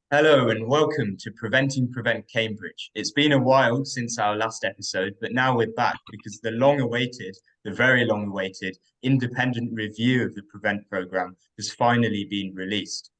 Hello and welcome to Preventing Prevent Cambridge. It's been a while since our last episode, but now we're back because the very long awaited independent review of the Prevent programme has finally been released.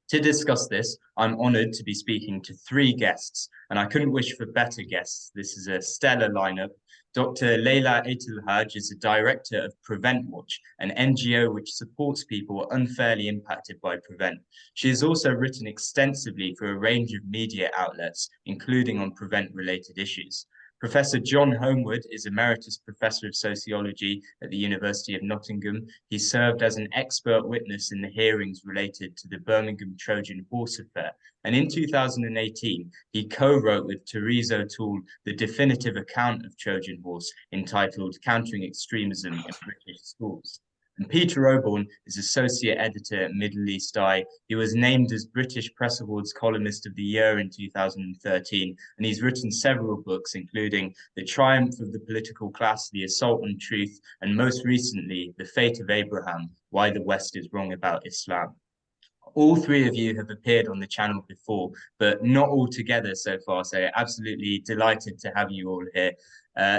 To discuss this, I'm honoured to be speaking to three guests, and I couldn't wish for better guests. This is a stellar lineup. Dr. Layla Aitlhadj is a director of Prevent Watch, an NGO which supports people unfairly impacted by Prevent. She has also written extensively for a range of media outlets, including on Prevent-related issues. Professor John Holmwood is Emeritus Professor of Sociology at the University of Nottingham. He served as an expert witness in the hearings related to the Birmingham Trojan Horse affair. And in 2018, he co-wrote with Therese O'Toole the definitive account of Trojan Horse entitled Countering Extremism in British Schools. And Peter Oborne is Associate Editor at Middle East Eye. He was named as British Press Awards Columnist of the Year in 2013, and he's written several books, including The Triumph of the Political Class, The Assault on Truth, and most recently, The Fate of Abraham, Why the West is Wrong About Islam. All three of you have appeared on the channel before, but not all together so far. So absolutely delighted to have you all here.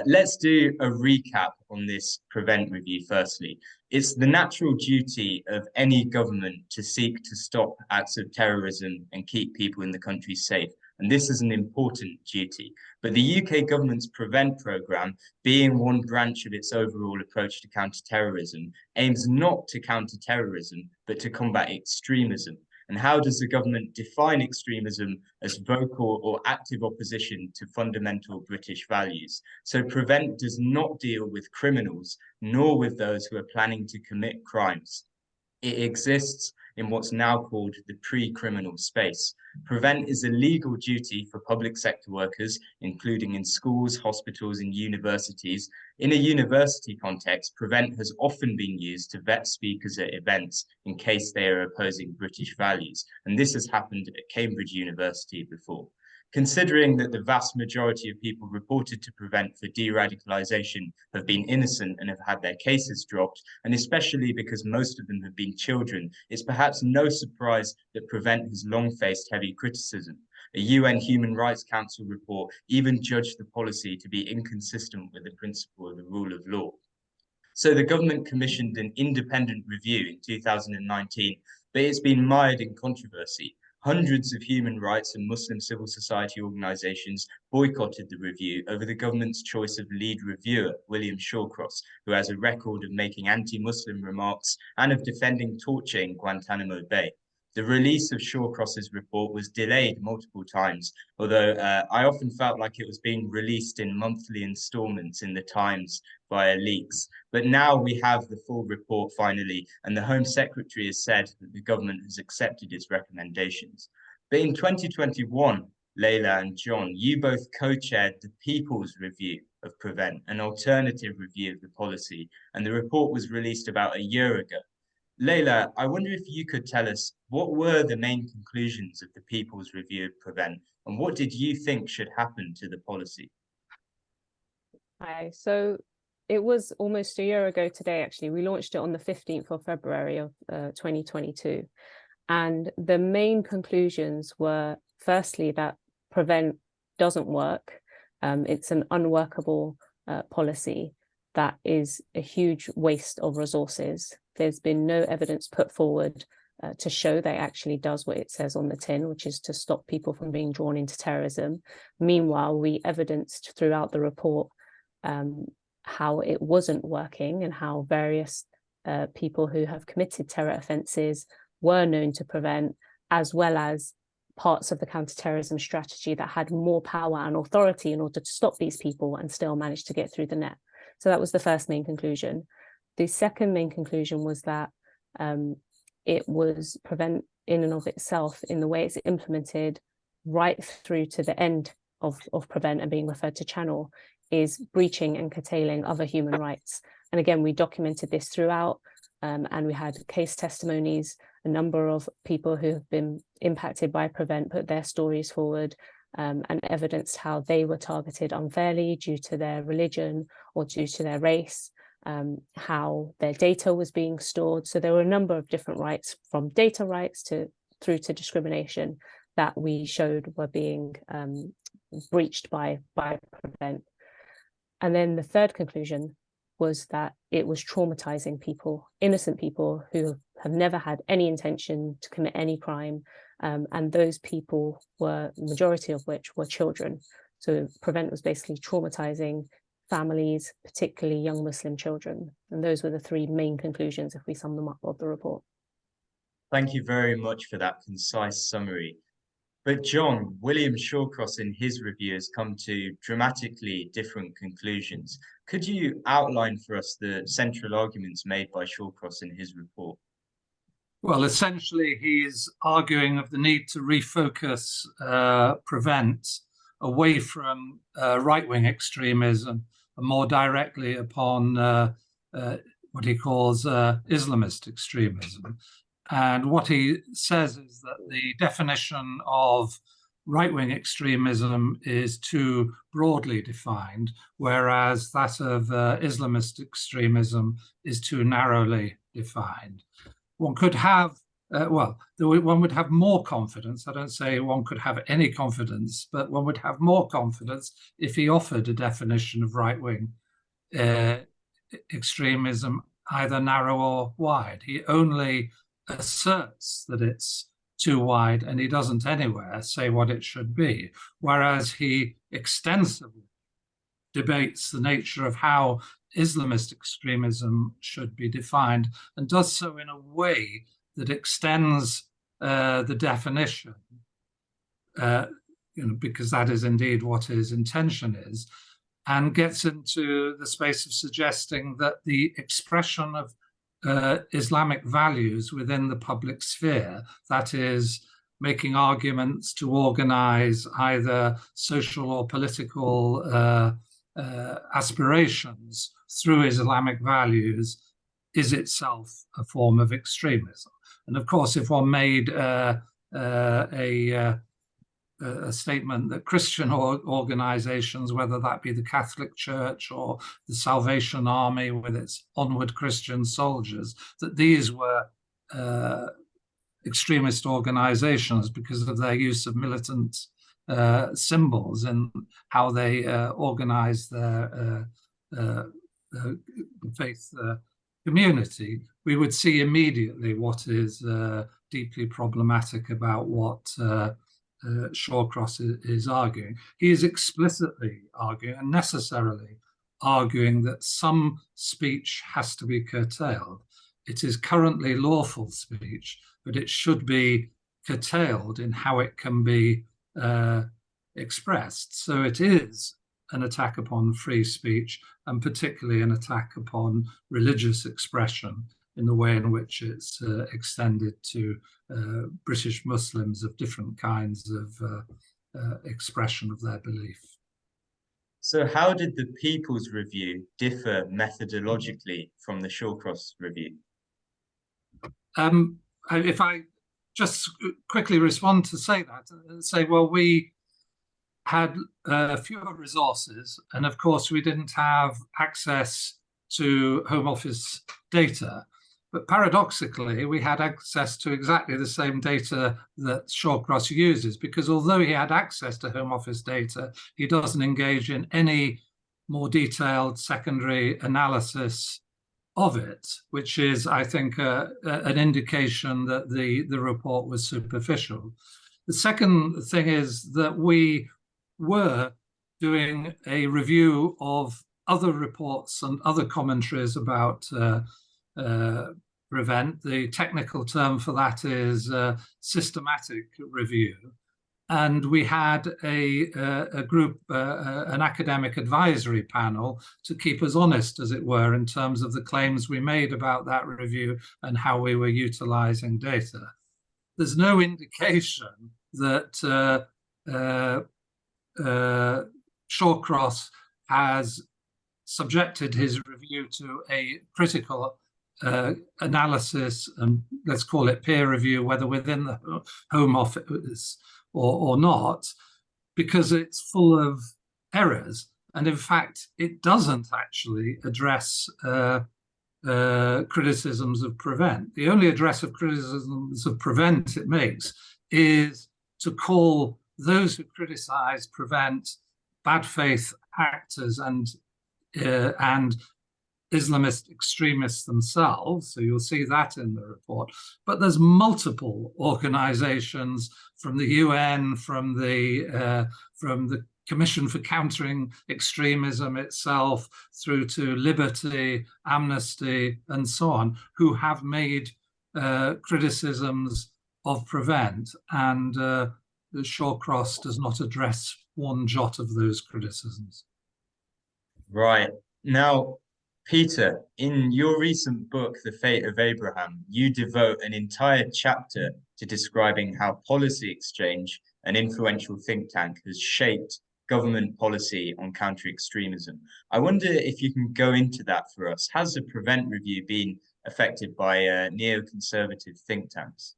Let's do a recap on this Prevent review firstly. It's the natural duty of any government to seek to stop acts of terrorism and keep people in the country safe. And this is an important duty. But the UK government's Prevent programme, being one branch of its overall approach to counter-terrorism, aims not to counter terrorism, but to combat extremism. And how does the government define extremism as vocal or active opposition to fundamental British values? So Prevent does not deal with criminals, nor with those who are planning to commit crimes. It exists in what's now called the pre-criminal space. Prevent is a legal duty for public sector workers, including in schools, hospitals, and universities. In a university context, Prevent has often been used to vet speakers at events in case they are opposing British values. And this has happened at Cambridge University before. Considering that the vast majority of people reported to Prevent for de-radicalization have been innocent and have had their cases dropped, and especially because most of them have been children, it's perhaps no surprise that Prevent has long faced heavy criticism. A UN Human Rights Council report even judged the policy to be inconsistent with the principle of the rule of law. So the government commissioned an independent review in 2019, but it's been mired in controversy. Hundreds of human rights and Muslim civil society organizations boycotted the review over the government's choice of lead reviewer, William Shawcross, who has a record of making anti-Muslim remarks and of defending torture in Guantanamo Bay. The release of Shawcross's report was delayed multiple times, although I often felt like it was being released in monthly installments in the Times via leaks. But now we have the full report finally, and the Home Secretary has said that the government has accepted its recommendations. But in 2021, Layla and John, you both co-chaired the People's Review of Prevent, an alternative review of the policy, and the report was released about a year ago. Layla, I wonder if you could tell us what were the main conclusions of the People's Review of Prevent, and what did you think should happen to the policy? Hi, so it was almost a year ago today, actually. We launched it on the 15th of February of 2022. And the main conclusions were, firstly, that Prevent doesn't work. It's an unworkable policy that is a huge waste of resources. There's been no evidence put forward to show that it actually does what it says on the tin, which is to stop people from being drawn into terrorism. Meanwhile, we evidenced throughout the report how it wasn't working and how various people who have committed terror offences were known to Prevent, as well as parts of the counter-terrorism strategy that had more power and authority in order to stop these people and still managed to get through the net. So that was the first main conclusion. The second main conclusion was that it was Prevent in and of itself, in the way it's implemented right through to the end of Prevent and being referred to channel, is breaching and curtailing other human rights. And again, we documented this throughout, and we had case testimonies. A number of people who have been impacted by Prevent put their stories forward and evidenced how they were targeted unfairly due to their religion or due to their race, how their data was being stored. So there were a number of different rights, from data rights to through to discrimination that we showed were being breached by Prevent. And then the third conclusion was that it was traumatizing people, innocent people who have never had any intention to commit any crime. And those people were, majority of which were children. So Prevent was basically traumatizing families, particularly young Muslim children. And those were the three main conclusions, if we sum them up, of the report. Thank you very much for that concise summary. But John, William Shawcross in his review has come to dramatically different conclusions. Could you outline for us the central arguments made by Shawcross in his report? Well, essentially, he's arguing of the need to refocus Prevent away from right-wing extremism and more directly upon what he calls Islamist extremism. And what he says is that the definition of right-wing extremism is too broadly defined, whereas that of Islamist extremism is too narrowly defined. One could have, one would have more confidence. I don't say one could have any confidence, but one would have more confidence if he offered a definition of right-wing extremism, either narrow or wide. He only asserts that it's too wide, and he doesn't anywhere say what it should be, whereas he extensively debates the nature of how Islamist extremism should be defined, and does so in a way that extends the definition, because that is indeed what his intention is, and gets into the space of suggesting that the expression of Islamic values within the public sphere, that is, making arguments to organize either social or political aspirations through Islamic values, is itself a form of extremism. And of course, if one made a statement that Christian organizations, whether that be the Catholic Church or the Salvation Army with its onward Christian soldiers, that these were extremist organizations because of their use of militant symbols and how they organize their faith community, we would see immediately what is deeply problematic about what Shawcross is arguing. He is explicitly arguing and necessarily arguing that some speech has to be curtailed. It is currently lawful speech, but it should be curtailed in how it can be expressed. So it is an attack upon free speech, and particularly an attack upon religious expression in the way in which it's extended to British Muslims of different kinds of expression of their belief. So how did the People's Review differ methodologically from the Shawcross Review? If I just quickly respond to say that, say, well, we had fewer resources, and of course we didn't have access to Home Office data, but paradoxically we had access to exactly the same data that Shawcross uses, because although he had access to Home Office data, he doesn't engage in any more detailed secondary analysis of it, which is, I think, an indication that the report was superficial. The second thing is that we were doing a review of other reports and other commentaries about Prevent. The technical term for that is systematic review. And we had a group, an academic advisory panel to keep us honest, as it were, in terms of the claims we made about that review and how we were utilizing data. There's no indication that Shawcross has subjected his review to a critical analysis, and let's call it peer review, whether within the Home Office or not, because it's full of errors. And in fact, it doesn't actually address criticisms of Prevent. The only address of criticisms of Prevent it makes is to call those who criticize Prevent bad faith actors and Islamist extremists themselves. So you'll see that in the report. But there's multiple organizations from the UN, from the Commission for Countering Extremism itself, through to Liberty, Amnesty, and so on, who have made criticisms of Prevent. And the Shawcross does not address one jot of those criticisms. Right. Now, Peter, in your recent book, The Fate of Abraham, you devote an entire chapter to describing how Policy Exchange, an influential think tank, has shaped government policy on counter-extremism. I wonder if you can go into that for us. Has the Prevent Review been affected by neoconservative think tanks?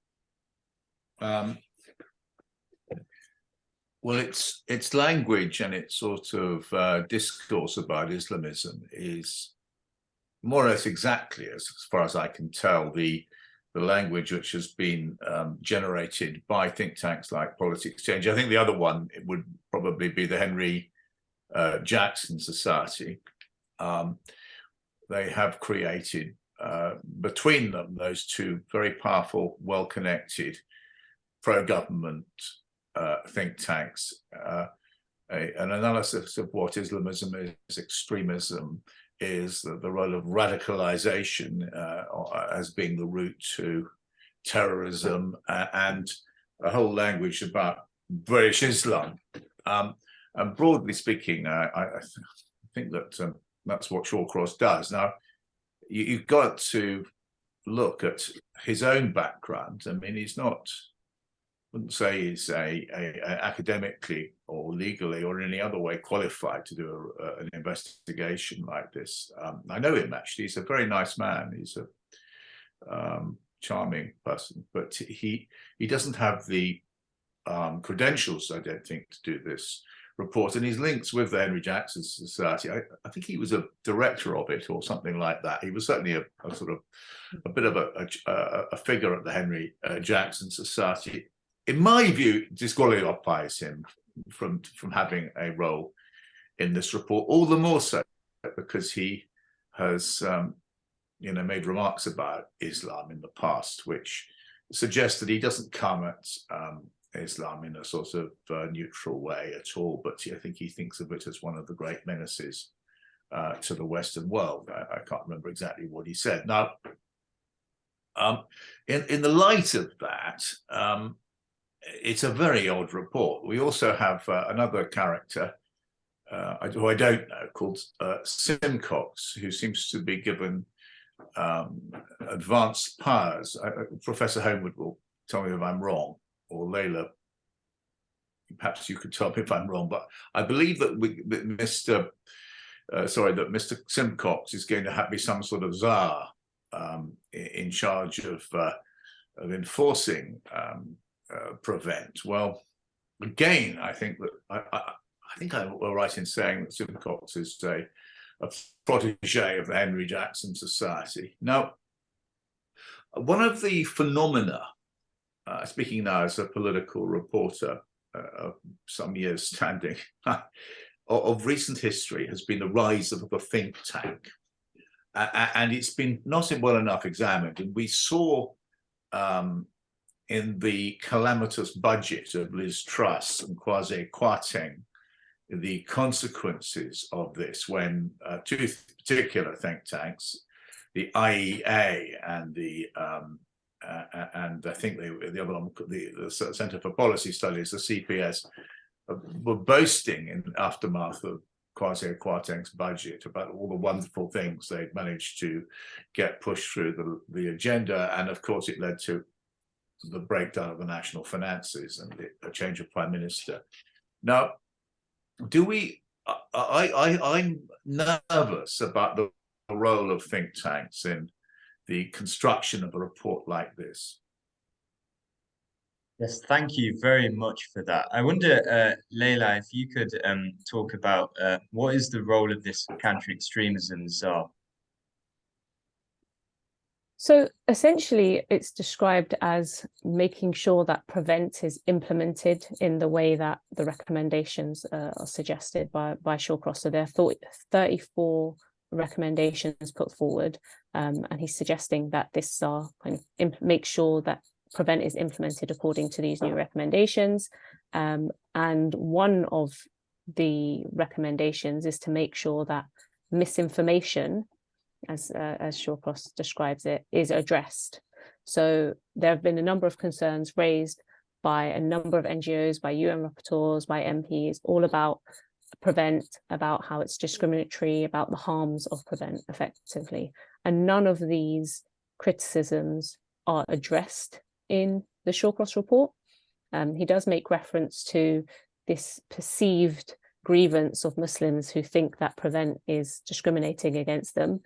Well, its language and its sort of discourse about Islamism is more or less exactly, as far as I can tell, the language which has been generated by think tanks like Policy Exchange. I think the other one, it would probably be the Henry Jackson Society. They have created, between them, those two very powerful, well-connected, pro-government think tanks, an analysis of what Islamism is, extremism is, the role of radicalization as being the route to terrorism, and a whole language about British Islam. And broadly speaking, I think that that's what Shawcross does. Now, you've got to look at his own background. I mean, he's not, I wouldn't say he's a academically or legally or in any other way qualified to do an investigation like this. I know him, actually. He's a very nice man. He's a charming person, but he doesn't have the credentials, I don't think, to do this report. And his links with the Henry Jackson Society, I think he was a director of it or something like that. He was certainly a sort of a bit of a figure at the Henry Jackson Society. In my view, disqualifies him from having a role in this report, all the more so because he has made remarks about Islam in the past, which suggests that he doesn't come at Islam in a sort of neutral way at all, but I think he thinks of it as one of the great menaces to the Western world. I can't remember exactly what he said. Now, in the light of that, it's a very odd report. We also have another character who I don't know, called Simcox, who seems to be given advanced powers. Professor Holmwood will tell me if I'm wrong, or Layla, perhaps you could tell me if I'm wrong, but I believe that Mr. Simcox is going to be some sort of czar in charge of enforcing Prevent. Well, again, I think that I think I were right in saying that Simcox is a protege of the Henry Jackson Society. Now, one of the phenomena, speaking now as a political reporter of some years standing, of recent history has been the rise of a think tank. And it's been not well enough examined. And we saw in the calamitous budget of Liz Truss and Kwasi Kwarteng the consequences of this when two particular think tanks, the IEA and and I think the other one, the Centre for Policy Studies, the CPS, were boasting in aftermath of Kwasi Kwarteng's budget about all the wonderful things they'd managed to get pushed through the agenda, and of course it led to the breakdown of the national finances and a change of prime minister. Now, I'm nervous about the role of think tanks in the construction of a report like this. Yes, thank you very much for that. I wonder, Layla, if you could talk about what is the role of this counter-extremism czar? So essentially, it's described as making sure that PREVENT is implemented in the way that the recommendations are suggested by Shawcross. So there are 34 recommendations put forward, and he's suggesting that this are kind of make sure that PREVENT is implemented according to these new recommendations. And one of the recommendations is to make sure that misinformation, as Shawcross describes it, is addressed. So there have been a number of concerns raised by a number of NGOs, by UN rapporteurs, by MPs, all about PREVENT, about how it's discriminatory, about the harms of PREVENT effectively. And none of these criticisms are addressed in the Shawcross report. He does make reference to this perceived grievance of Muslims who think that PREVENT is discriminating against them.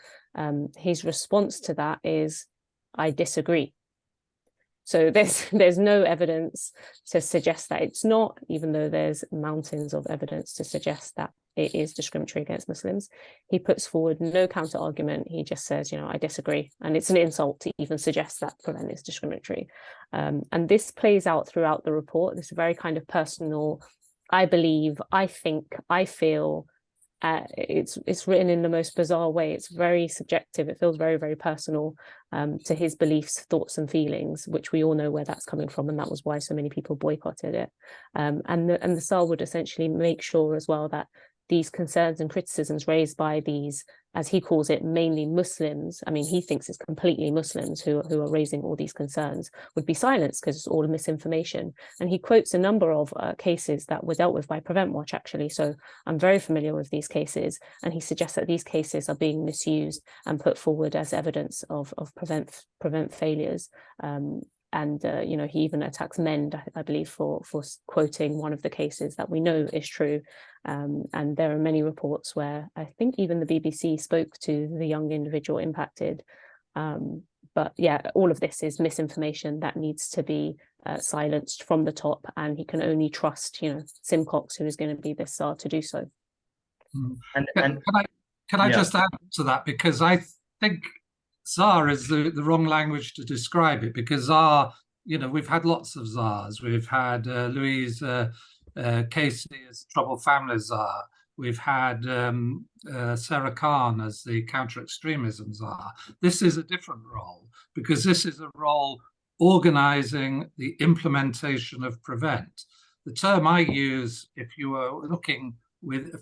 His response to that is, I disagree. So there's no evidence to suggest that it's not, even though there's mountains of evidence to suggest that it is discriminatory against Muslims. He puts forward no counter argument. He just says, I disagree. And it's an insult to even suggest that PREVENT is discriminatory. And this plays out throughout the report. This very kind of personal, I believe, I think, I feel. It's written in the most bizarre way. It's very subjective. It feels very, very personal to his beliefs, thoughts, and feelings, which we all know where that's coming from, and that was why so many people boycotted it. And the SAR would essentially make sure as well that these concerns and criticisms raised by these, as he calls it, mainly Muslims, I mean, he thinks it's completely Muslims who are raising all these concerns, would be silenced because it's all misinformation. And he quotes a number of cases that were dealt with by Prevent Watch, actually. So I'm very familiar with these cases. And he suggests that these cases are being misused and put forward as evidence of prevent failures. He even attacks MEND, I believe, for quoting one of the cases that we know is true. And there are many reports where I think even the BBC spoke to the young individual impacted. But yeah, all of this is misinformation that needs to be silenced from the top, and he can only trust, Simcox, who is going to be the SAR, to do so. Can I just add to that, because I think ZAR is the wrong language to describe it, because ZAR, we've had lots of ZARs. We've had Louise Casey as Troubled Families ZAR. We've had Sarah Khan as the counter-extremism ZAR. This is a different role, because this is a role organizing the implementation of PREVENT. The term I use, if you were looking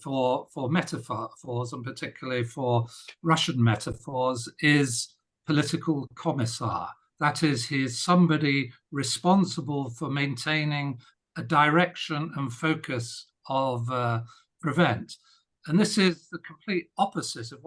for metaphors, and particularly for Russian metaphors, is political commissar. That is, he is somebody responsible for maintaining a direction and focus of PREVENT. And this is the complete opposite of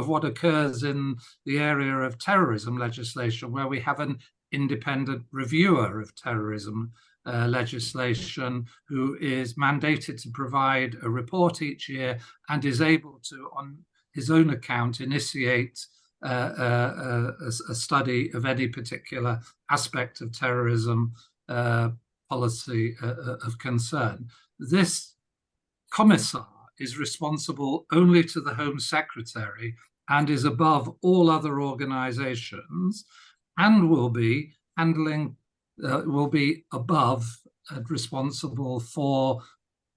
what occurs in the area of terrorism legislation, where we have an independent reviewer of terrorism legislation who is mandated to provide a report each year and is able to, on his own account, initiate a study of any particular aspect of terrorism policy of concern. This commissar is responsible only to the Home Secretary and is above all other organizations, and will be above and responsible for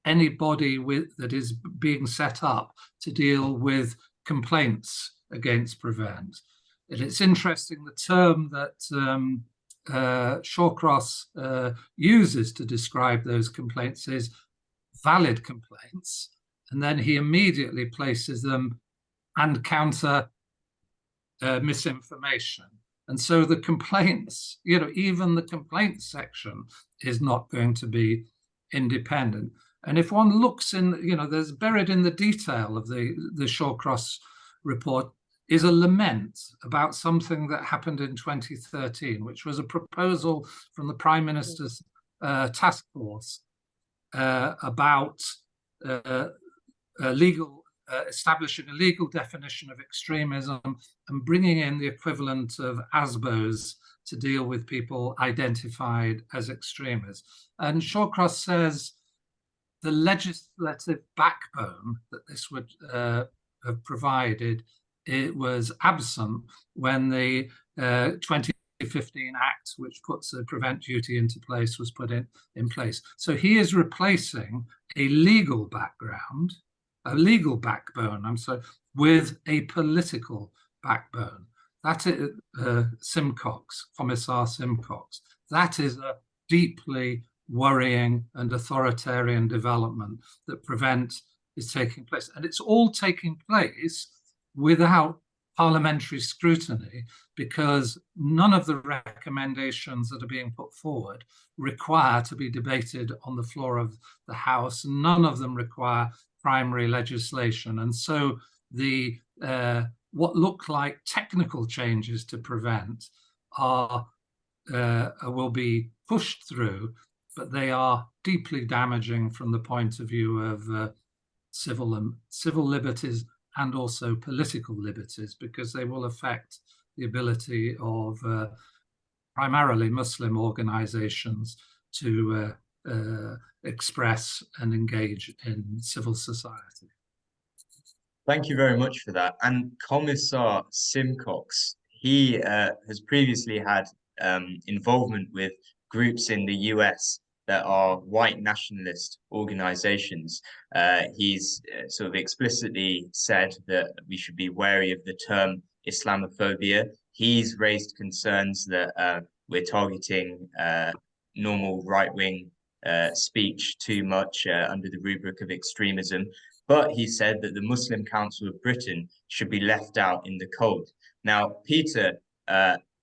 any body that is being set up to deal with complaints against PREVENT. And it's interesting, the term that Shawcross uses to describe those complaints is valid complaints, and then he immediately places them and counter misinformation. And so the complaints, even the complaints section is not going to be independent. And if one looks in, there's buried in the detail of the Shawcross report is a lament about something that happened in 2013, which was a proposal from the Prime Minister's task force about establishing a legal definition of extremism and bringing in the equivalent of ASBOs to deal with people identified as extremists. And Shawcross says the legislative backbone that this would have provided it was absent when the 2015 Act, which puts a prevent duty into place, was put in place. So he is replacing a legal background, a legal backbone, with a political backbone. That is Simcox, Commissar Simcox. That is a deeply worrying and authoritarian development that prevent is taking place. And it's all taking place without parliamentary scrutiny, because none of the recommendations that are being put forward require to be debated on the floor of the House. None of them require primary legislation. And so the what look like technical changes to prevent are will be pushed through, but they are deeply damaging from the point of view of civil liberties and also political liberties, because they will affect the ability of primarily Muslim organizations to express and engage in civil society. Thank you very much for that. And Commissar Simcox, he has previously had involvement with groups in the US that are white nationalist organizations. He's sort of explicitly said that we should be wary of the term Islamophobia. He's raised concerns that we're targeting normal right-wing speech too much under the rubric of extremism. But he said that the Muslim Council of Britain should be left out in the cold. Now, Peter,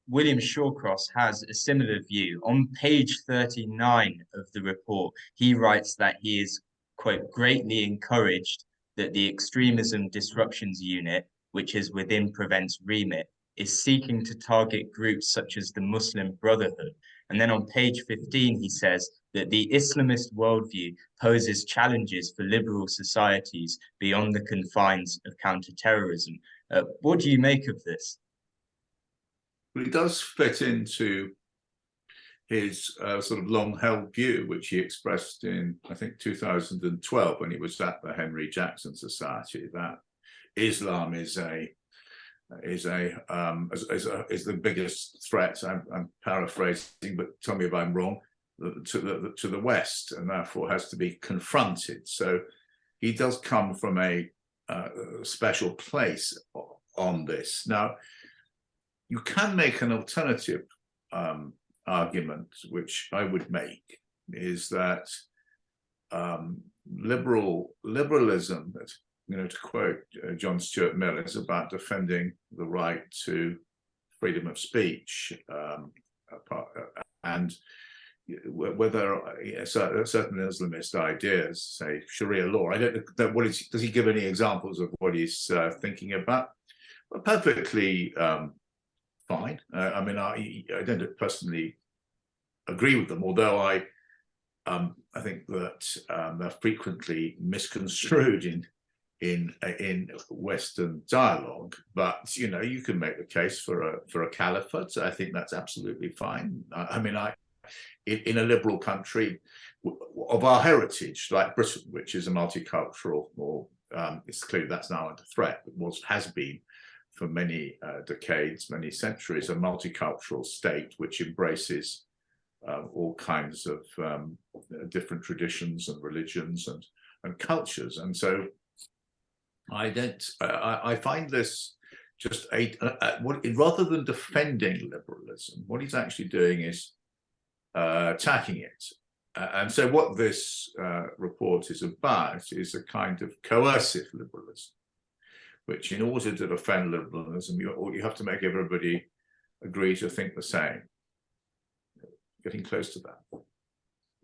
William Shawcross has a similar view. On page 39 of the report, he writes that he is, quote, greatly encouraged that the Extremism Disruptions Unit, which is within Prevent's remit, is seeking to target groups such as the Muslim Brotherhood. And then on page 15, he says that the Islamist worldview poses challenges for liberal societies beyond the confines of counter-terrorism. What do you make of this? Well, it does fit into his sort of long-held view, which he expressed in, I think, 2012 when he was at the Henry Jackson Society, that Islam is the biggest threat. I'm paraphrasing, but tell me if I'm wrong, to the West, and therefore has to be confronted. So he does come from a special place on this. Now, you can make an alternative argument, which I would make, is that liberalism, to quote John Stuart Mill, is about defending the right to freedom of speech, and whether certain Islamist ideas, say Sharia law, I don't know does he give any examples of what he's thinking about? Well, perfectly fine. I mean, I don't personally agree with them, although I think that they're frequently misconstrued in Western dialogue. But you can make the case for a caliphate. I think that's absolutely fine. I mean, in a liberal country of our heritage, like Britain, which is a multicultural, or it's clear that's now under threat, but has been for many decades, many centuries, a multicultural state which embraces all kinds of different traditions and religions and cultures. And so I find this just rather than defending liberalism, what he's actually doing is attacking it. And so what this report is about is a kind of coercive liberalism, which in order to defend liberalism, you have to make everybody agree to think the same. Getting close to that.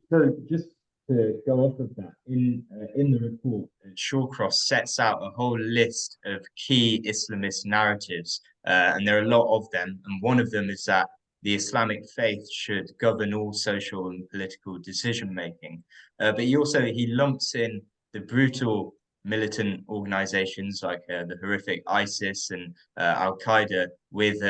So just to go off of that, in the report, Shawcross sets out a whole list of key Islamist narratives, and there are a lot of them. And one of them is that the Islamic faith should govern all social and political decision-making. But he lumps in the brutal militant organizations like the horrific ISIS and Al-Qaeda with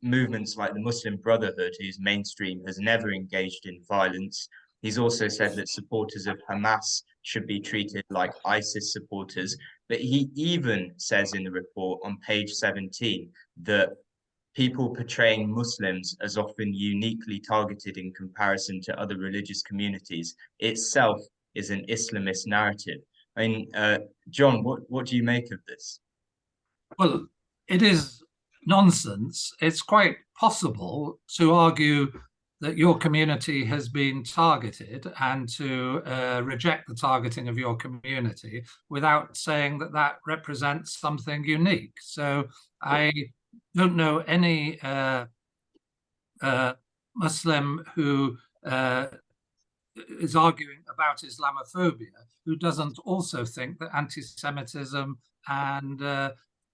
movements like the Muslim Brotherhood, whose mainstream has never engaged in violence. He's also said that supporters of Hamas should be treated like ISIS supporters. But he even says in the report on page 17 that people portraying Muslims as often uniquely targeted in comparison to other religious communities itself is an Islamist narrative. I mean, John, what do you make of this? Well, it is nonsense. It's quite possible to argue that your community has been targeted and to reject the targeting of your community without saying that that represents something unique. So I don't know any Muslim who is arguing about Islamophobia who doesn't also think that anti-Semitism and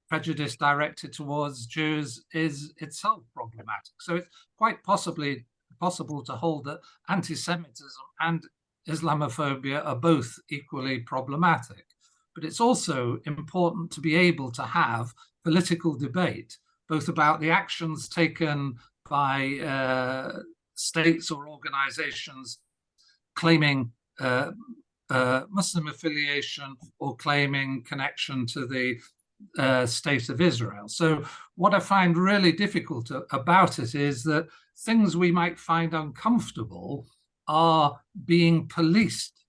prejudice directed towards Jews is itself problematic. So it's quite possible to hold that anti-Semitism and Islamophobia are both equally problematic. But it's also important to be able to have political debate, both about the actions taken by states or organizations claiming Muslim affiliation or claiming connection to the state of Israel. So what I find really difficult about it is that things we might find uncomfortable are being policed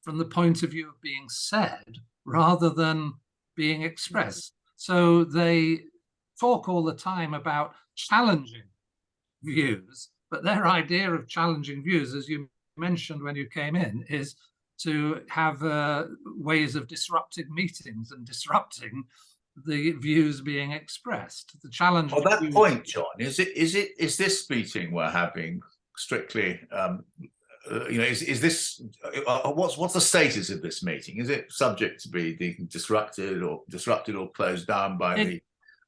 from the point of view of being said rather than being expressed. So they talk all the time about challenging views, but their idea of challenging views, as you mentioned when you came in, is to have ways of disrupting meetings and disrupting the views being expressed. The challenge. On that point, John, is this meeting we're having strictly? Is this what's the status of this meeting? Is it subject to be disrupted or closed down by the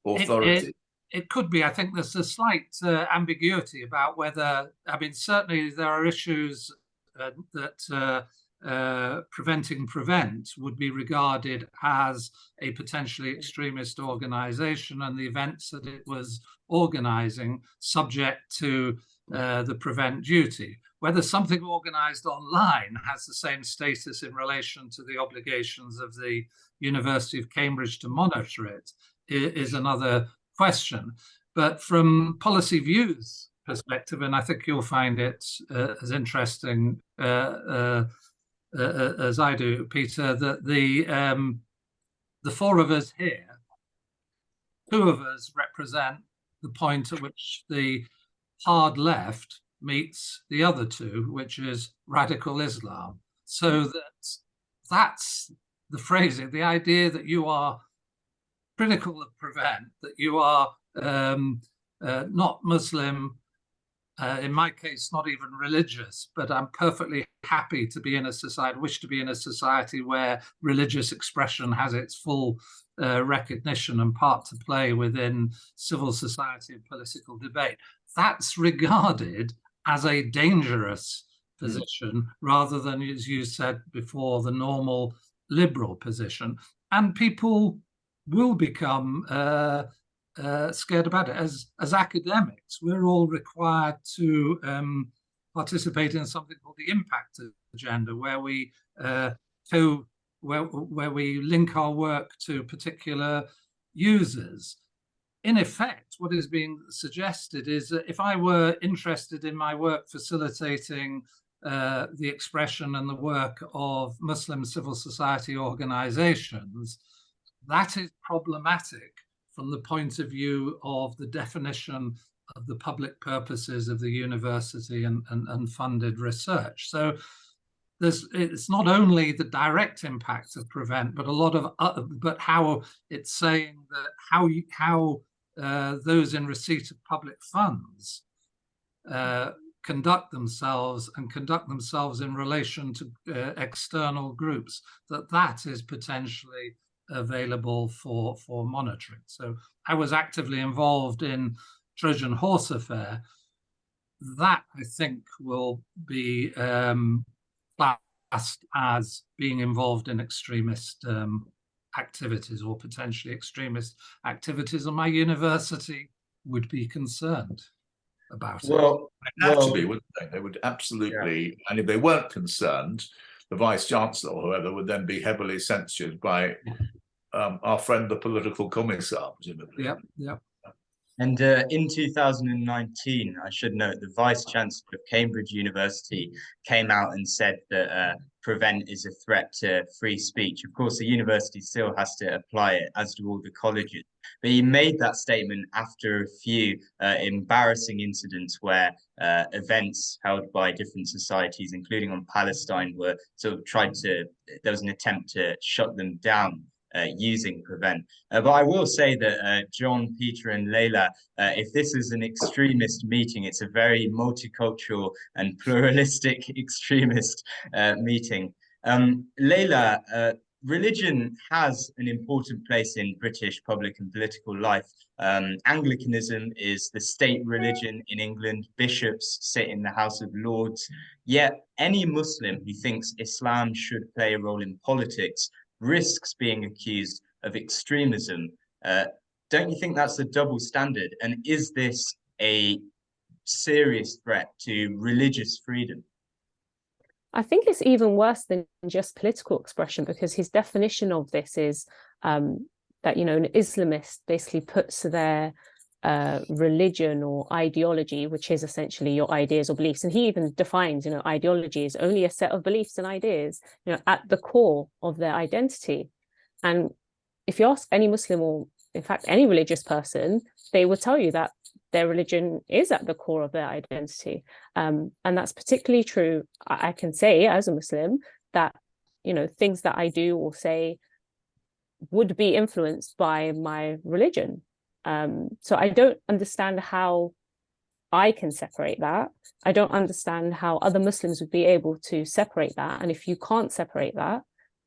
authorities? It could be. I think there's a slight ambiguity about whether. I mean, certainly there are issues that Preventing Prevent would be regarded as a potentially extremist organization, and the events that it was organizing subject to the Prevent duty. Whether something organized online has the same status in relation to the obligations of the University of Cambridge to monitor it is another question. But from policy views perspective, and I think you'll find it as interesting as I do, Peter, that the four of us here, two of us represent the point at which the hard left meets the other two, which is radical Islam. So that's the phrasing, the idea that you are critical of Prevent, that you are not Muslim, in my case, not even religious, but I'm perfectly happy to be in a society, wish to be in a society where religious expression has its full recognition and part to play within civil society and political debate. That's regarded as a dangerous position rather than, as you said before, the normal liberal position. And people will become scared about it. As academics, we're all required to participate in something called the impact agenda, where we where we link our work to particular users. In effect, what is being suggested is that if I were interested in my work facilitating the expression and the work of Muslim civil society organizations, that is problematic from the point of view of the definition of the public purposes of the university and funded research. So it's not only the direct impact of Prevent, but a lot of but how it's saying that how those in receipt of public funds conduct themselves in relation to external groups, that is potentially available for monitoring. So I was actively involved in Trojan Horse Affair. That, I think, will be classed as being involved in extremist activities or potentially extremist activities, and my university would be concerned about it. Well, they'd have to be, wouldn't they? They would absolutely, yeah. And if they weren't concerned, the Vice-Chancellor or whoever would then be heavily censured by our friend, the political commissar, presumably. Yep, yep. And in 2019, I should note, the Vice-Chancellor of Cambridge University came out and said that Prevent is a threat to free speech. Of course, the university still has to apply it, as do all the colleges. But he made that statement after a few embarrassing incidents where events held by different societies, including on Palestine, were sort of there was an attempt to shut them down. Using Prevent. But I will say that John, Peter and Layla, if this is an extremist meeting, it's a very multicultural and pluralistic extremist meeting. Layla, religion has an important place in British public and political life. Anglicanism is the state religion in England. Bishops sit in the House of Lords. Yet any Muslim who thinks Islam should play a role in politics risks being accused of extremism. Don't you think that's a double standard? And is this a serious threat to religious freedom? I think it's even worse than just political expression, because his definition of this is that, you know, an Islamist basically puts their religion or ideology, which is essentially your ideas or beliefs. And he even defines, you know, ideology is only a set of beliefs and ideas, you know, at the core of their identity. And if you ask any Muslim, or in fact, any religious person, they will tell you that their religion is at the core of their identity. And that's particularly true, I can say, as a Muslim, that, you know, things that I do or say would be influenced by my religion. So I don't understand how I can separate that. I don't understand how other Muslims would be able to separate that. And if you can't separate that,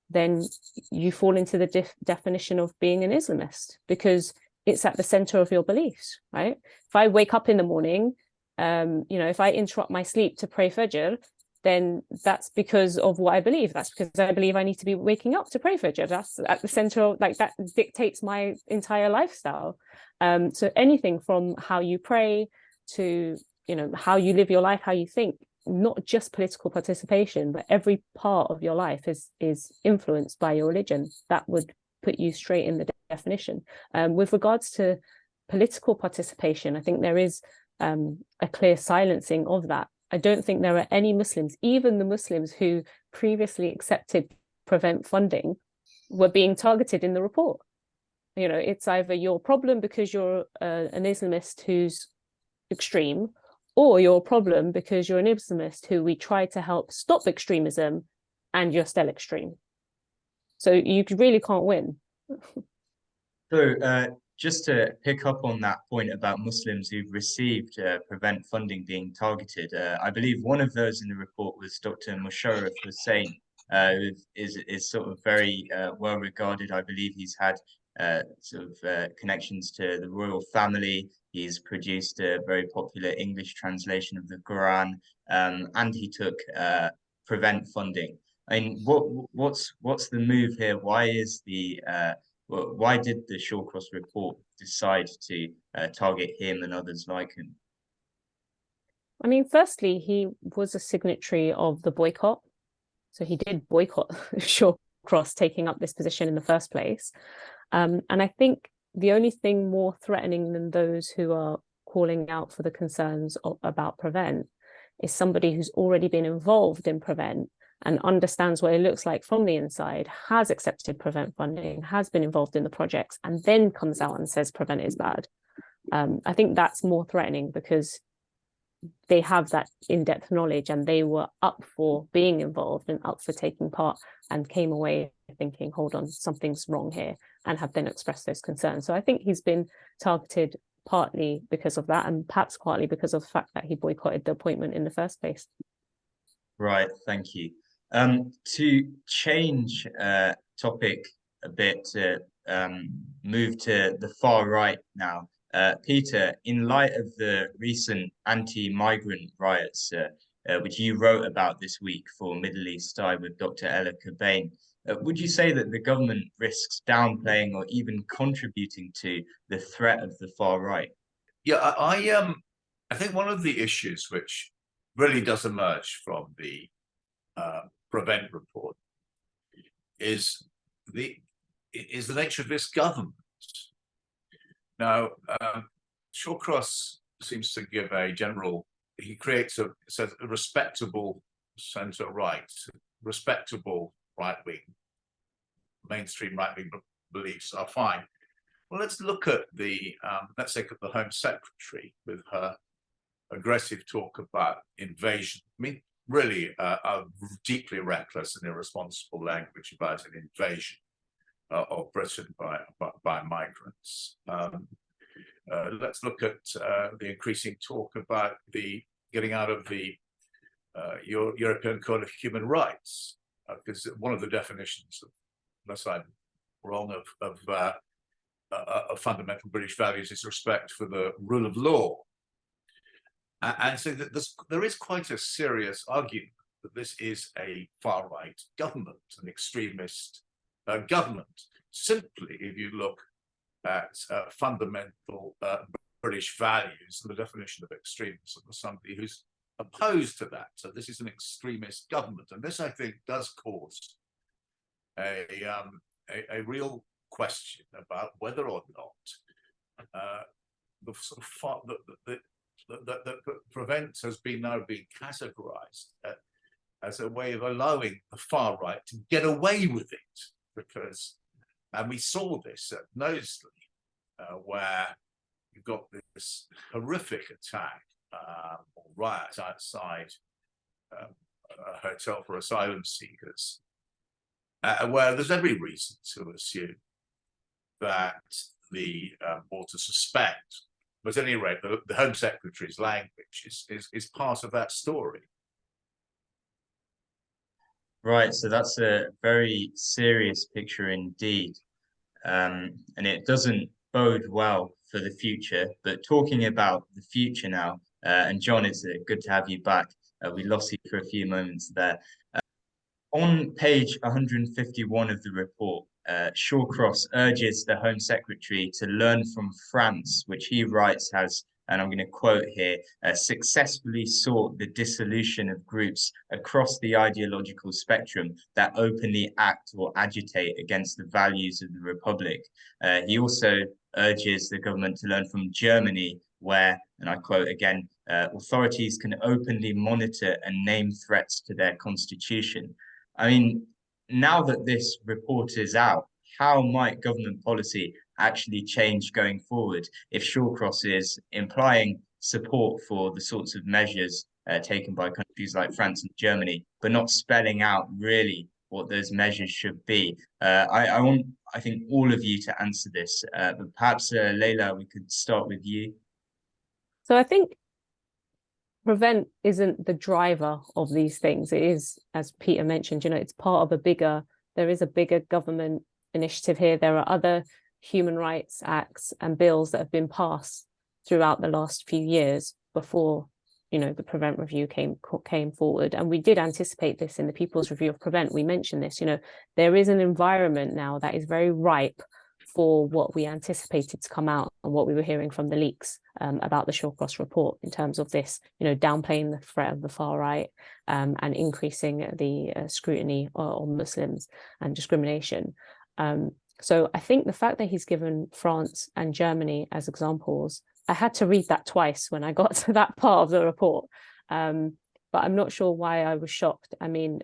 then you fall into the definition of being an Islamist, because it's at the center of your beliefs, right? If I wake up in the morning, you know, if I interrupt my sleep to pray Fajr, then that's because of what I believe. That's because I believe I need to be waking up to pray Fajr. That's at the center of, like, that dictates my entire lifestyle. So anything from how you pray to, you know, how you live your life, how you think, not just political participation, but every part of your life is influenced by your religion. That would put you straight in the definition. With regards to political participation, I think there is a clear silencing of that. I don't think there are any Muslims, even the Muslims who previously accepted Prevent funding, were being targeted in the report. You know, it's either your problem because you're an Islamist who's extreme, or your problem because you're an Islamist who we try to help stop extremism and you're still extreme. So you really can't win. So just to pick up on that point about Muslims who've received Prevent funding being targeted, I believe one of those in the report was Dr. Musharraf Hussain, who is sort of very well regarded. I believe he's had connections to the royal family. He's produced a very popular English translation of the Quran, and he took Prevent funding. I mean, what's the move here? Why did the Shawcross report decide to target him and others like him? I mean, firstly, he was a signatory of the boycott. So he did boycott Shawcross taking up this position in the first place. And I think the only thing more threatening than those who are calling out for the concerns about Prevent is somebody who's already been involved in Prevent and understands what it looks like from the inside, has accepted Prevent funding, has been involved in the projects, and then comes out and says Prevent is bad. I think that's more threatening, because they have that in-depth knowledge and they were up for being involved and up for taking part, and came away thinking, hold on, something's wrong here, and have then expressed those concerns. So I think he's been targeted partly because of that, and perhaps partly because of the fact that he boycotted the appointment in the first place. Right, thank you. To change topic a bit, to move to the far right now. Peter, in light of the recent anti-migrant riots, which you wrote about this week for Middle East Eye with Dr. Ella Cobain, would you say that the government risks downplaying or even contributing to the threat of the far right? Yeah, I think one of the issues which really does emerge from the Prevent report is the nature of this government. Now, Shawcross seems to give a general, he creates a respectable centre-right, respectable right-wing, mainstream right-wing beliefs are fine. Well, let's look at let's take the Home Secretary with her aggressive talk about invasion. I mean, really a deeply reckless and irresponsible language about an invasion of Britain by migrants. Let's look at the increasing talk about the getting out of the European Code of Human Rights, because one of the definitions, unless I'm wrong, of fundamental British values is respect for the rule of law. And so that there is quite a serious argument that this is a far-right government, an extremist government. Simply, if you look at fundamental British values and the definition of extremism as somebody who's opposed to that. So this is an extremist government. And this, I think, does cause a real question about whether or not the sort of that Prevent has now been categorized as a way of allowing the far right to get away with it, because, and we saw this at Knowsley, where you've got this horrific attack or riot outside a hotel for asylum seekers, where there's every reason to assume that or to suspect, but at any rate, the Home Secretary's language is part of that story. Right, so that's a very serious picture indeed. And it doesn't bode well for the future. But talking about the future now, and John, it's good to have you back. We lost you for a few moments there. On page 151 of the report, Shawcross urges the Home Secretary to learn from France, which he writes has, and I'm going to quote here, successfully sought the dissolution of groups across the ideological spectrum that openly act or agitate against the values of the Republic. He also urges the government to learn from Germany, where, and I quote again, authorities can openly monitor and name threats to their constitution. I mean, now that this report is out, how might government policy actually change going forward if Shawcross is implying support for the sorts of measures taken by countries like France and Germany, but not spelling out really what those measures should be? I want, I think, all of you to answer this, but perhaps Layla, we could start with you. So I think Prevent isn't the driver of these things. It is, as Peter mentioned, it's part of there is a bigger government initiative here. There are other human rights acts and bills that have been passed throughout the last few years before, the Prevent review came forward. And we did anticipate this in the People's Review of Prevent. We mentioned this, there is an environment now that is very ripe for what we anticipated to come out and what we were hearing from the leaks about the Shawcross report in terms of this, downplaying the threat of the far right and increasing the scrutiny on Muslims and discrimination. So I think the fact that he's given France and Germany as examples, I had to read that twice when I got to that part of the report. But I'm not sure why I was shocked. I mean,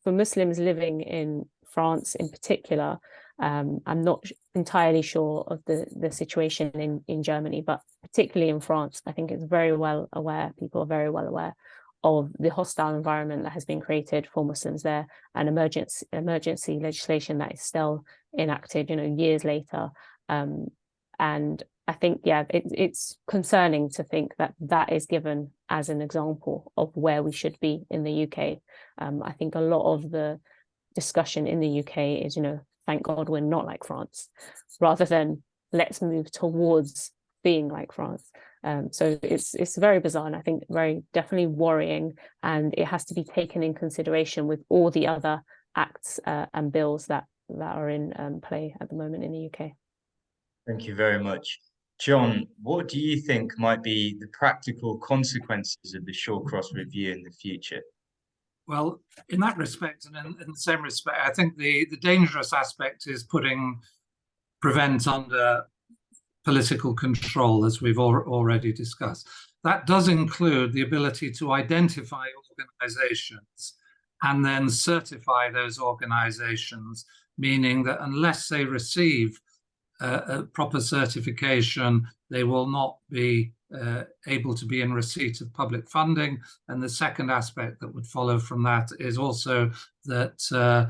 for Muslims living in France in particular, I'm not entirely sure of the situation in Germany, but particularly in France, I think people are very well aware of the hostile environment that has been created for Muslims there, and emergency legislation that is still enacted, years later. And I think, it's concerning to think that is given as an example of where we should be in the UK. I think a lot of the discussion in the UK is, thank God we're not like France, rather than let's move towards being like France. So it's very bizarre, and I think very definitely worrying, and it has to be taken in consideration with all the other acts and bills that are in play at the moment in the UK. Thank you very much. John, what do you think might be the practical consequences of the Shawcross review in the future? Well, in that respect, and in the same respect, I think the dangerous aspect is putting prevent under political control, as we've already discussed. That does include the ability to identify organizations and then certify those organizations, meaning that unless they receive a proper certification, they will not be able to be in receipt of public funding. And the second aspect that would follow from that is also that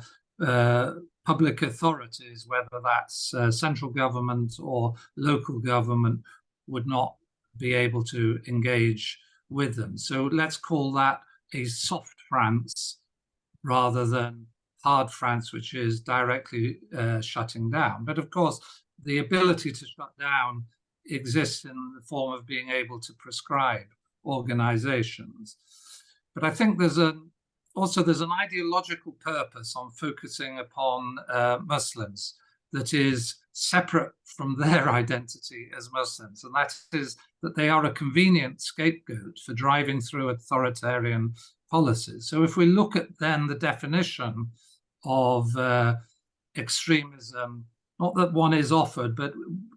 public authorities, whether that's central government or local government, would not be able to engage with them. So let's call that a soft France rather than hard France, which is directly shutting down. But of course, the ability to shut down exists in the form of being able to prescribe organizations. But I think there's an ideological purpose on focusing upon Muslims that is separate from their identity as Muslims, and that is that they are a convenient scapegoat for driving through authoritarian policies. So if we look at then the definition of extremism, not that one is offered, but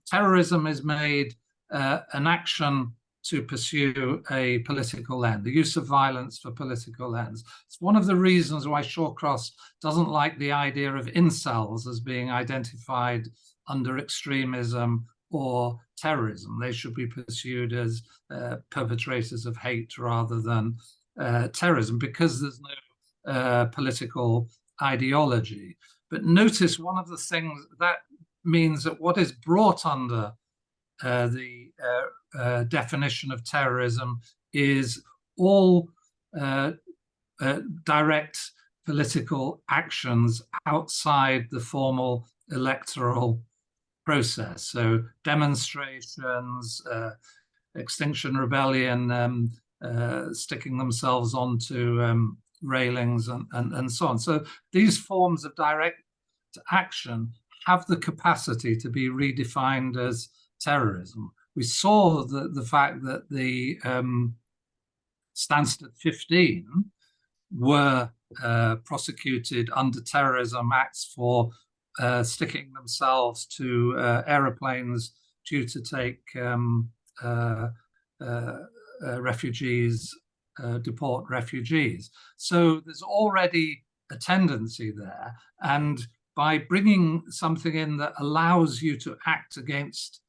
terrorism is made an action to pursue a political end, the use of violence for political ends. It's one of the reasons why Shawcross doesn't like the idea of incels as being identified under extremism or terrorism. They should be pursued as perpetrators of hate rather than terrorism, because there's no political ideology. But notice one of the things that means that what is brought under the definition of terrorism is all direct political actions outside the formal electoral process. So demonstrations, Extinction Rebellion, sticking themselves onto railings and so on. So these forms of direct action have the capacity to be redefined as terrorism. We saw the fact that the Stansted 15 were prosecuted under terrorism acts for sticking themselves to aeroplanes due to take refugees, deport refugees. So there's already a tendency there. And by bringing something in that allows you to act against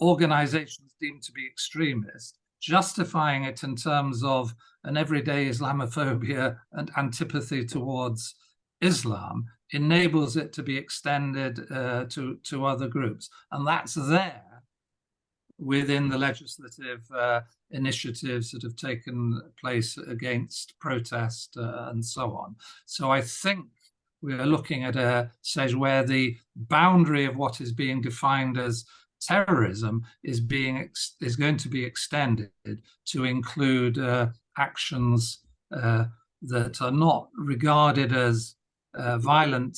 organizations deemed to be extremist, justifying it in terms of an everyday Islamophobia and antipathy towards Islam, enables it to be extended to other groups. And that's there within the legislative initiatives that have taken place against protest and so on. So I think we are looking at a stage where the boundary of what is being defined as terrorism is going to be extended to include actions that are not regarded as violent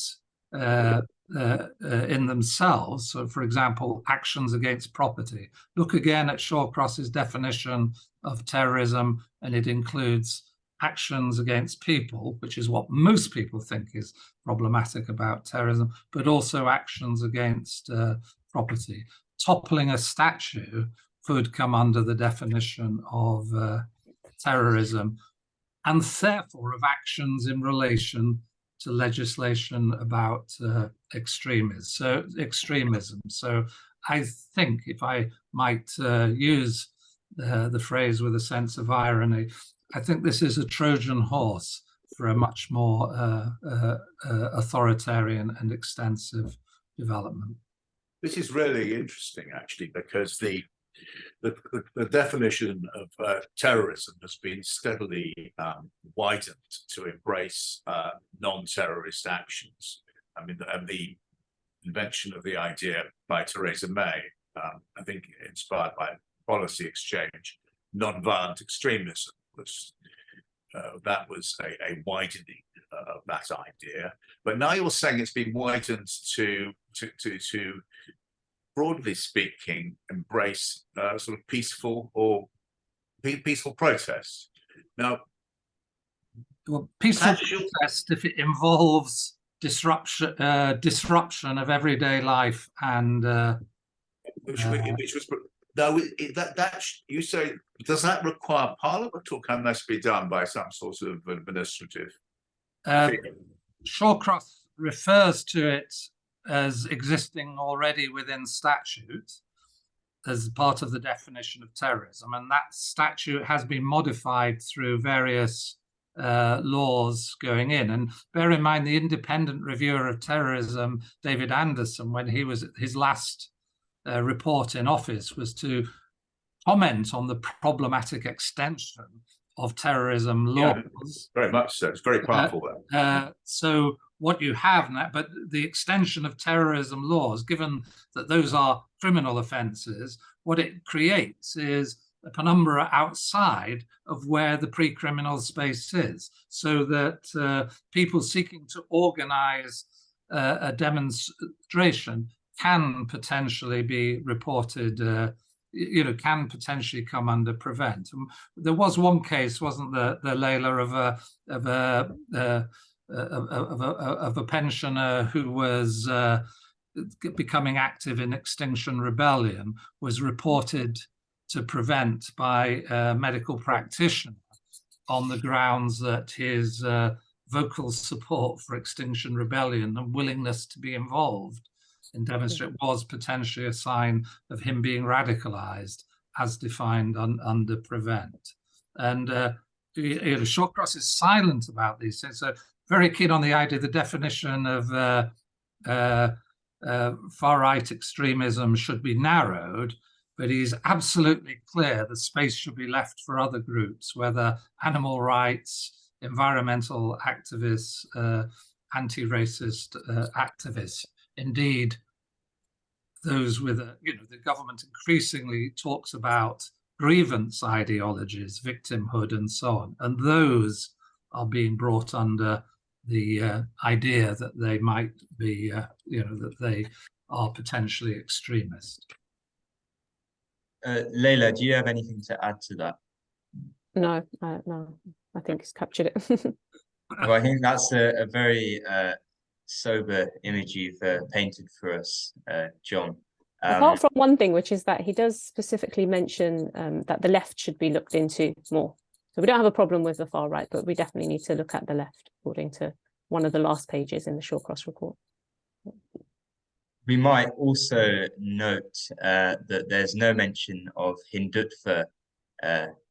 in themselves. So, for example, actions against property. Look again at Shawcross's definition of terrorism, and it includes actions against people, which is what most people think is problematic about terrorism, but also actions against property. Toppling a statue could come under the definition of terrorism, and therefore of actions in relation to legislation about extremism. So I think, if I might use the phrase with a sense of irony, I think this is a Trojan horse for a much more authoritarian and extensive development. This is really interesting, actually, because the definition of terrorism has been steadily widened to embrace non-terrorist actions. I mean, the invention of the idea by Theresa May, I think inspired by policy exchange, non-violent extremism, that was a widening of that idea. But now you're saying it's been widened to broadly speaking, embrace sort of peaceful protests. Now, Well, peaceful Actual- protest, if it involves disruption of everyday life and which was no, that you say, does that require Parliament, or can this be done by some sort of administrative figure? Shawcross refers to it as existing already within statute as part of the definition of terrorism, and that statute has been modified through various laws going in. And bear in mind, the independent reviewer of terrorism, David Anderson, when he was his last report in office, was to comment on the problematic extension of terrorism laws. Yeah, very much so. It's very powerful. So what you have now, but the extension of terrorism laws, given that those are criminal offences, what it creates is a penumbra outside of where the pre-criminal space is, so that people seeking to organise a demonstration can potentially be reported, can potentially come under prevent. There was one case, wasn't there, the Layla, of a pensioner who was becoming active in Extinction Rebellion, was reported to prevent by a medical practitioner on the grounds that his vocal support for Extinction Rebellion and willingness to be involved in demonstrate was potentially a sign of him being radicalized as defined under prevent. And Shawcross is silent about these things. So very keen on the idea, the definition of far-right extremism should be narrowed, but he's absolutely clear the space should be left for other groups, whether animal rights, environmental activists, anti-racist activists. Indeed, those with the government increasingly talks about grievance ideologies, victimhood, and so on, and those are being brought under the idea that they might be, that they are potentially extremist. Layla, do you have anything to add to that? No, I think it's captured it. Well, I think that's a very sober image you've painted for us, John. Apart from one thing, which is that he does specifically mention that the left should be looked into more. So we don't have a problem with the far right, but we definitely need to look at the left, according to one of the last pages in the Shawcross report. We might also note that there's no mention of Hindutva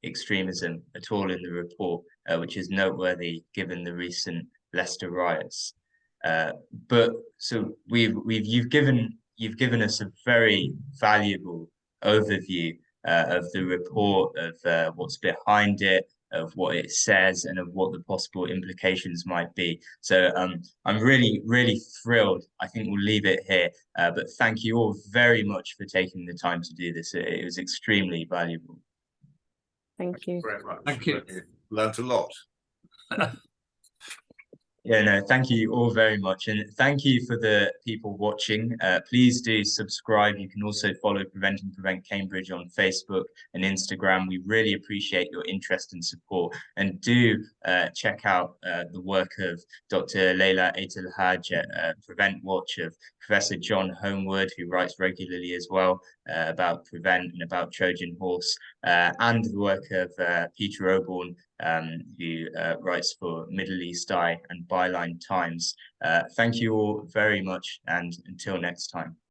extremism at all in the report, which is noteworthy given the recent Leicester riots. But so you've given us a very valuable overview of the report, of what's behind it, of what it says, and of what the possible implications might be. So I'm really, really thrilled. I think we'll leave it here. But thank you all very much for taking the time to do this. It was extremely valuable. Thank you. Very much. Thank you. Learned a lot. Yeah, no, thank you all very much. And thank you for the people watching. Please do subscribe. You can also follow Prevent and Prevent Cambridge on Facebook and Instagram. We really appreciate your interest and support. And do check out the work of Dr. Layla Aitlhadj at Prevent Watch, of Professor John Holmwood, who writes regularly as well about Prevent and about Trojan Horse, and the work of Peter Oborne, who writes for Middle East Eye and Byline Times. Thank you all very much, and until next time.